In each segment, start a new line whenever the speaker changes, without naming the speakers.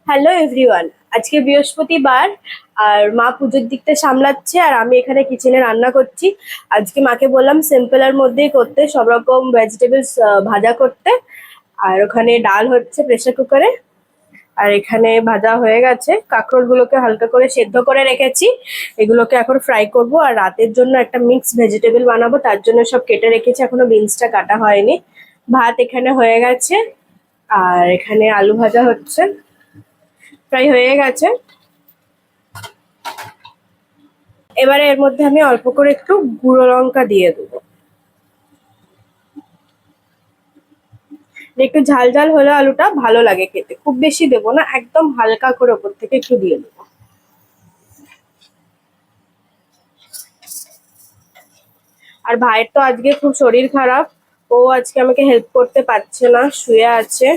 Hello everyone. আজকে বৃহস্পতিবার আর মা পুজোর দিকটা সামলাচ্ছে আর আমি এখানে কিচেনে রান্না করছি। আজকে মাকে বললাম সিম্পল এর মধ্যেই করতে, সব রকম ভেজিটেবলস ভাজা করতে। আর ওখানে ডাল হচ্ছে প্রেসার কুকারে। আর এখানে ভাজা হয়ে গেছে, কাঁকরোল গুলোকে হালকা করে সেদ্ধ করে রেখেছি। এগুলোকে এখন ফ্রাই করব আর রাতের জন্য একটা মিক্স ভেজিটেবল বানাবো, তার জন্য সব কেটে রেখেছি, এখনো বিনসটা কাটা হয়নি। ভাত এখানে হয়ে গেছে আর এখানে আলু ভাজা হচ্ছে, প্রায় হয়ে গেছে। এবারে এর মধ্যে আমি অল্প করে একটু গুঁড়ো লঙ্কা দিয়ে দেবো। একটু ঝাল ঝাল হলে আলুটা ভালো লাগে খেতে, খুব বেশি দেবো না, একদম হালকা করে ওপর থেকে একটু দিয়ে দেবো। আর ভাইয়ের তো আজকে খুব শরীর খারাপ, ও আজকে আমাকে হেল্প করতে পারছে না, শুয়ে আছে।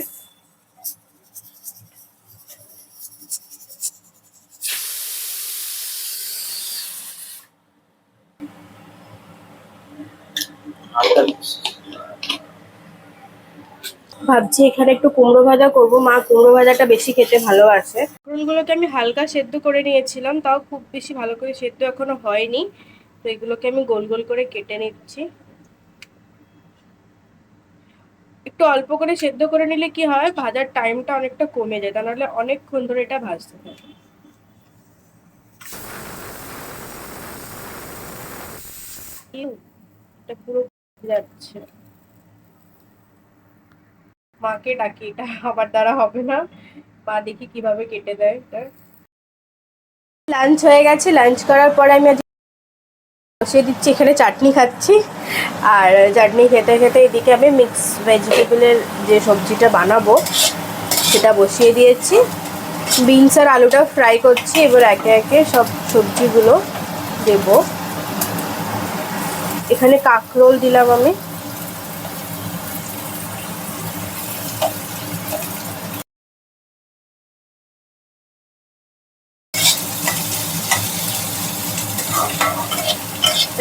ভাবছি এখানে একটু কুমড়ো ভাজা করব, মা কুমড়ো ভাজাটা বেশি খেতে ভালোবাসে। ফুলগুলোকে আমি হালকা সেদ্ধ করে নিয়েছিলাম, তাও খুব বেশি ভালো করে সেদ্ধ এখনো হয়নি। তো এগুলোকে আমি গোল গোল করে কেটে নিচ্ছি। একটু অল্প করে সেদ্ধ করে নিলে কি হয়, ভাজার টাইমটা অনেকটা কমে যায়, তা নাহলে অনেকক্ষণ ধরে এটা ভাজতে থাকে। এটা পুরো যাচ্ছে। মাকে ডাকি, এটা আমার দ্বারা হবে না, মা দেখি কিভাবে কেটে দেয় এটা। লাঞ্চ হয়ে গেছে, লাঞ্চ করার পরে আমি আজ বসিয়ে দিচ্ছি, এখানে চাটনি খাচ্ছি। আর চাটনি খেতে খেতে এদিকে আমি মিক্স ভেজিটেবলের যে সবজিটা বানাবো সেটা বসিয়ে দিয়েছি। বিনস আর আলুটা ফ্রাই করছি, এবার একে একে সব সবজিগুলো দেব। এখানে কাঁকরোল দিলাম আমি।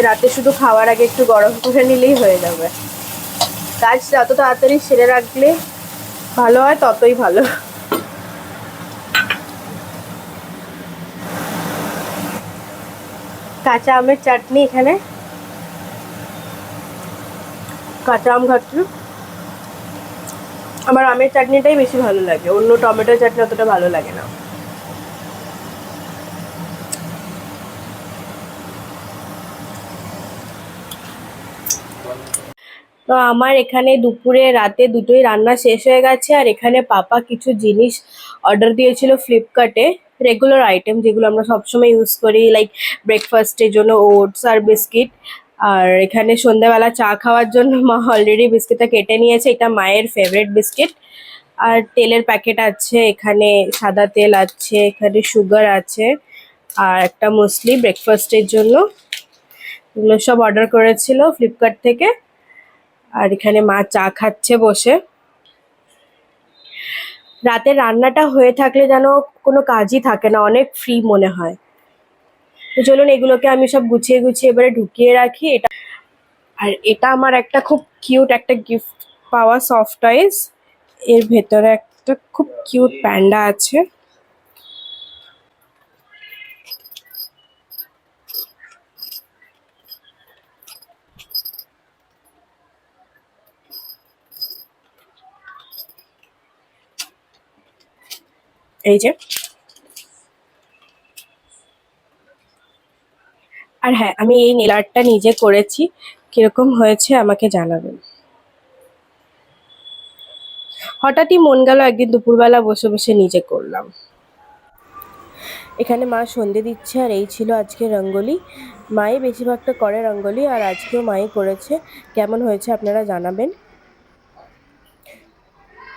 রাতে শুধু খাওয়ার আগে একটু গরম করে নিলেই হয়ে যাবে। কাজ যত তাড়াতাড়ি সেরে রাখলে ভালো হয়, ততই ভালো। কাঁচা আমের চাটনি, এখানে কাঁচা আম খাচ্ছি। আমার আমের চাটনিটাই বেশি ভালো লাগে, অন্য টমেটো চাটনি অতটা ভালো লাগে না। তো আমার এখানে দুপুরে রাতে দুটোই রান্না শেষ হয়ে গেছে। আর এখানে পাপা কিছু জিনিস অর্ডার দিয়েছিল ফ্লিপকার্টে, রেগুলার আইটেম যেগুলো আমরা সবসময় ইউজ করি, লাইক ব্রেকফাস্টের জন্য ওটস আর বিস্কিট। আর এখানে সন্ধ্যাবেলা চা খাওয়ার জন্য মা অলরেডি বিস্কিটটা কেটে নিয়েছে, এটা মায়ের ফেভারিট বিস্কিট। আর তেলের প্যাকেট আছে এখানে, সাদা তেল আছে এখানে, সুগার আছে, আর একটা মুসলি ব্রেকফাস্টের জন্য। এগুলো সব অর্ডার করেছিল ফ্লিপকার্ট থেকে। আর এখানে মা চা খাচ্ছে বসে। রাতে রান্নাটা হয়ে থাকলে যেন কোনো কাজই থাকে না, অনেক ফ্রি মনে হয়। তো চলুন এগুলোকে আমি সব গুছিয়ে গুছিয়ে এবারে ঢুকিয়ে রাখি। এটা আর এটা আমার একটা খুব কিউট একটা গিফট পাওয়া সফট টয়েস। এর ভেতরে একটা খুব কিউট প্যান্ডা আছে। এই যে। আর হ্যাঁ, আমি এই নেল আর্টটা নিজে করেছি, কিরকম হয়েছে আমাকে জানাবেন। হঠাৎই মন গেল, একদিন দুপুরবেলা বসে বসে নিজে করলাম। এখানে মা সন্ধে দিচ্ছে আর এই ছিল আজকে রঙ্গোলি। মাই বেশিরভাগটা করে রঙ্গোলি, আর আজকেও মাই করেছে। কেমন হয়েছে আপনারা জানাবেন।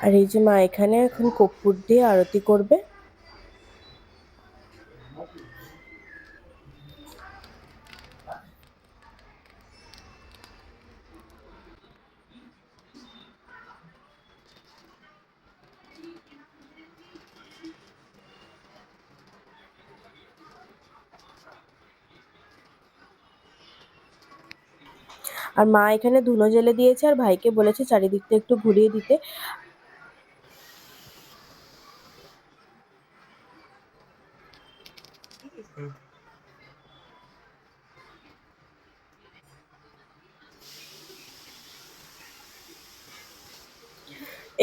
আর এই যে মা এখানে এখন কর্পূর দিয়ে আরতি করবে। আর মা এখানে ধুনো জ্বেলে দিয়েছে আর ভাইকে বলেছে চারিদিকটা একটু ঘুরিয়ে দিতে।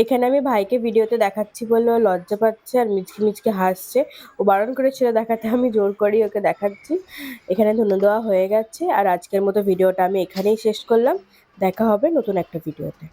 এখানে আমি ভাইকে ভিডিওতে দেখাচ্ছি বলে ও লজ্জা পাচ্ছে আর মিচকি মিচকি হাসছে। ও বারণ করেছিল দেখাতে, আমি জোর করেই ওকে দেখাচ্ছি। এখানে ধুনো দেওয়া হয়ে গেছে আর আজকের মতো ভিডিওটা আমি এখানেই শেষ করলাম। দেখা হবে নতুন একটা ভিডিওতে।